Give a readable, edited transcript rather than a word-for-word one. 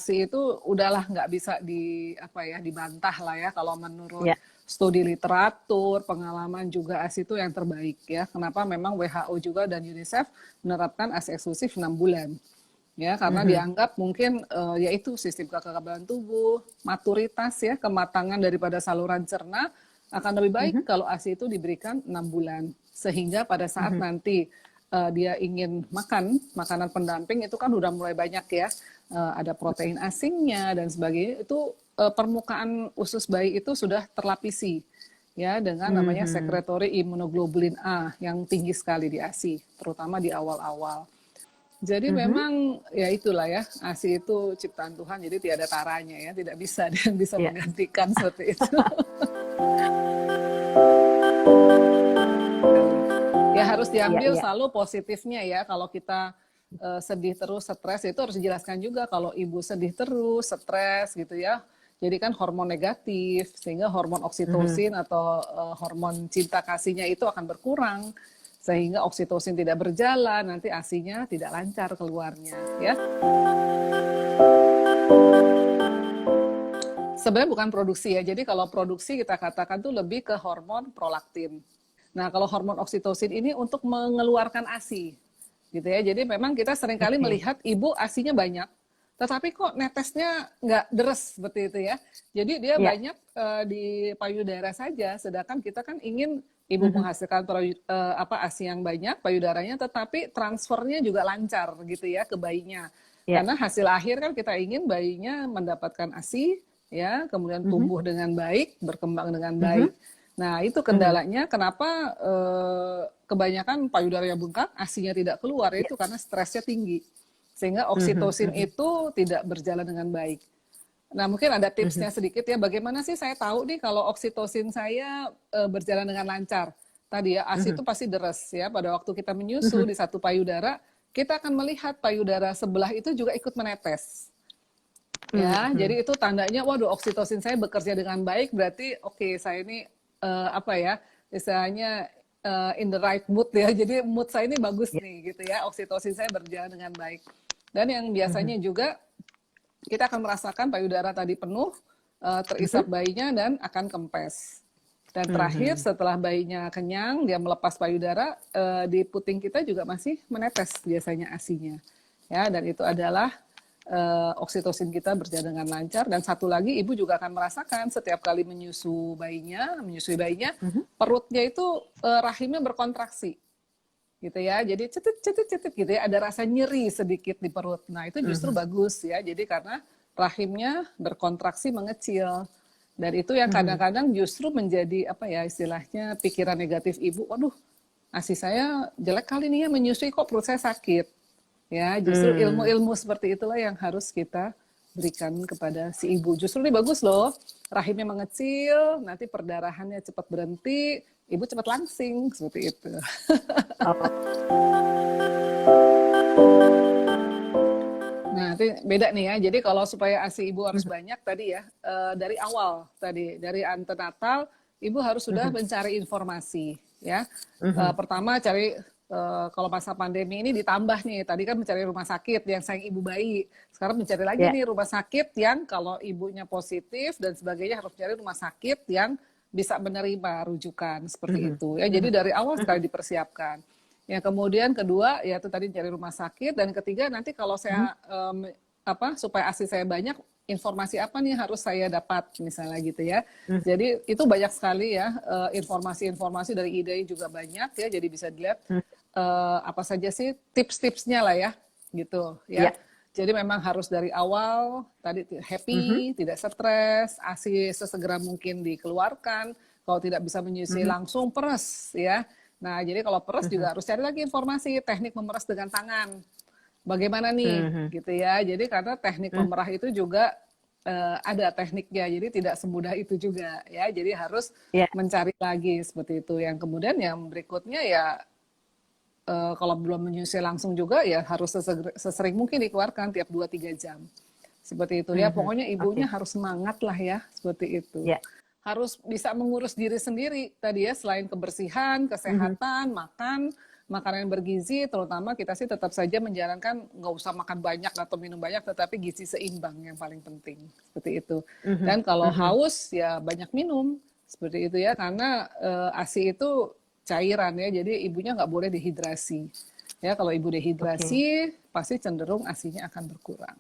ASI itu udahlah nggak bisa dibantah lah ya kalau menurut Ya. studi literatur, pengalaman juga ASI itu yang terbaik ya. Kenapa memang WHO juga dan UNICEF menerapkan ASI eksklusif 6 bulan. Ya, karena dianggap mungkin yaitu sistem kekebalan tubuh, maturitas ya, kematangan daripada saluran cerna akan lebih baik kalau ASI itu diberikan 6 bulan. Sehingga pada saat nanti dia ingin makan makanan pendamping itu kan udah mulai banyak ya, ada protein asingnya dan sebagainya, itu permukaan usus bayi itu sudah terlapisi ya dengan namanya sekretory imunoglobulin A yang tinggi sekali di ASI, terutama di awal-awal. Jadi memang ya itulah ya, ASI itu ciptaan Tuhan, jadi tiada taranya ya, tidak bisa dia bisa Ya. menggantikan seperti itu. Ya harus diambil selalu positifnya ya. Kalau kita sedih terus, stres, itu harus dijelaskan juga kalau ibu sedih terus, stres gitu ya. Jadi kan hormon negatif, sehingga hormon oksitosin atau hormon cinta kasihnya itu akan berkurang. Sehingga oksitosin tidak berjalan, nanti ASI-nya tidak lancar keluarnya ya. Sebenarnya bukan produksi ya, jadi kalau produksi kita katakan tuh lebih ke hormon prolaktin. Nah, kalau hormon oksitosin ini untuk mengeluarkan ASI, gitu ya. Jadi memang kita seringkali melihat ibu ASI-nya banyak, tetapi kok netesnya nggak deres seperti itu ya. Jadi dia banyak di payudara saja, sedangkan kita kan ingin ibu menghasilkan ASI yang banyak, payudaranya, tetapi transfernya juga lancar gitu ya ke bayinya. Karena hasil akhir kan kita ingin bayinya mendapatkan ASI, ya, kemudian tumbuh dengan baik, berkembang dengan baik. Nah, itu kendalanya kenapa kebanyakan payudaranya bengkak, ASI-nya tidak keluar, itu karena stresnya tinggi. Sehingga oksitosin itu tidak berjalan dengan baik. Nah, mungkin ada tipsnya sedikit ya, bagaimana sih saya tahu nih kalau oksitosin saya berjalan dengan lancar. Tadi ya, ASI itu pasti deres ya, pada waktu kita menyusu di satu payudara, kita akan melihat payudara sebelah itu juga ikut menetes. Ya, jadi itu tandanya, waduh, oksitosin saya bekerja dengan baik, berarti oke, saya ini istilahnya in the right mood ya. Jadi mood saya ini bagus nih gitu ya. Oksitosin saya berjalan dengan baik. Dan yang biasanya juga kita akan merasakan payudara tadi penuh, terisap bayinya dan akan kempes. Dan terakhir setelah bayinya kenyang, dia melepas payudara, di puting kita juga masih menetes biasanya ASI-nya. Ya, dan itu adalah oksitosin kita berjalan dengan lancar. Dan satu lagi, ibu juga akan merasakan setiap kali menyusui bayinya, perutnya itu rahimnya berkontraksi, gitu ya. Jadi cetit gitu ya, ada rasa nyeri sedikit di perut. Nah, itu justru bagus ya. Jadi karena rahimnya berkontraksi mengecil. Dan itu yang kadang-kadang justru menjadi istilahnya pikiran negatif ibu. Waduh, ASI saya jelek kali nih ya, menyusui kok perut saya sakit. Ya, justru ilmu-ilmu seperti itulah yang harus kita berikan kepada si ibu. Justru ini bagus loh, rahimnya mengecil, nanti perdarahannya cepat berhenti, ibu cepat langsing, seperti itu. Nah, nanti beda nih ya, jadi kalau supaya ASI ibu harus banyak tadi ya, dari awal tadi, dari antenatal, ibu harus sudah mencari informasi. Ya, pertama cari, kalau masa pandemi ini ditambah nih, tadi kan mencari rumah sakit yang sayang ibu bayi, sekarang mencari lagi nih rumah sakit yang kalau ibunya positif dan sebagainya, harus mencari rumah sakit yang bisa menerima rujukan seperti itu ya. Jadi dari awal sekali dipersiapkan. Yang kemudian kedua yaitu tadi cari rumah sakit, dan ketiga nanti kalau saya supaya ASI saya banyak, informasi apa nih harus saya dapat misalnya gitu ya. Jadi itu banyak sekali ya, informasi-informasi dari IDEI juga banyak ya, jadi bisa dilihat apa saja sih tips-tipsnya lah ya gitu ya. Jadi memang harus dari awal tadi happy, tidak stres, ASI sesegera mungkin dikeluarkan. Kalau tidak bisa menyusui langsung peres ya. Nah, jadi kalau peres juga harus cari lagi informasi teknik memeras dengan tangan. Bagaimana nih gitu ya. Jadi karena teknik memerah itu juga ada tekniknya, jadi tidak semudah itu juga ya. Jadi harus mencari lagi seperti itu. Yang kemudian yang berikutnya ya, kalau belum menyusui langsung juga ya harus sesering mungkin dikeluarkan tiap 2-3 jam. Seperti itu ya. Pokoknya ibunya harus semangat lah ya, seperti itu. Harus bisa mengurus diri sendiri tadi ya, selain kebersihan, kesehatan, makan, makanan yang bergizi, terutama kita sih tetap saja menjalankan nggak usah makan banyak atau minum banyak, tetapi gizi seimbang yang paling penting. Seperti itu. Dan kalau haus, ya banyak minum. Seperti itu ya, karena ASI itu cairan ya, jadi ibunya nggak boleh dehidrasi. Ya, kalau ibu dehidrasi, pasti cenderung ASINya akan berkurang.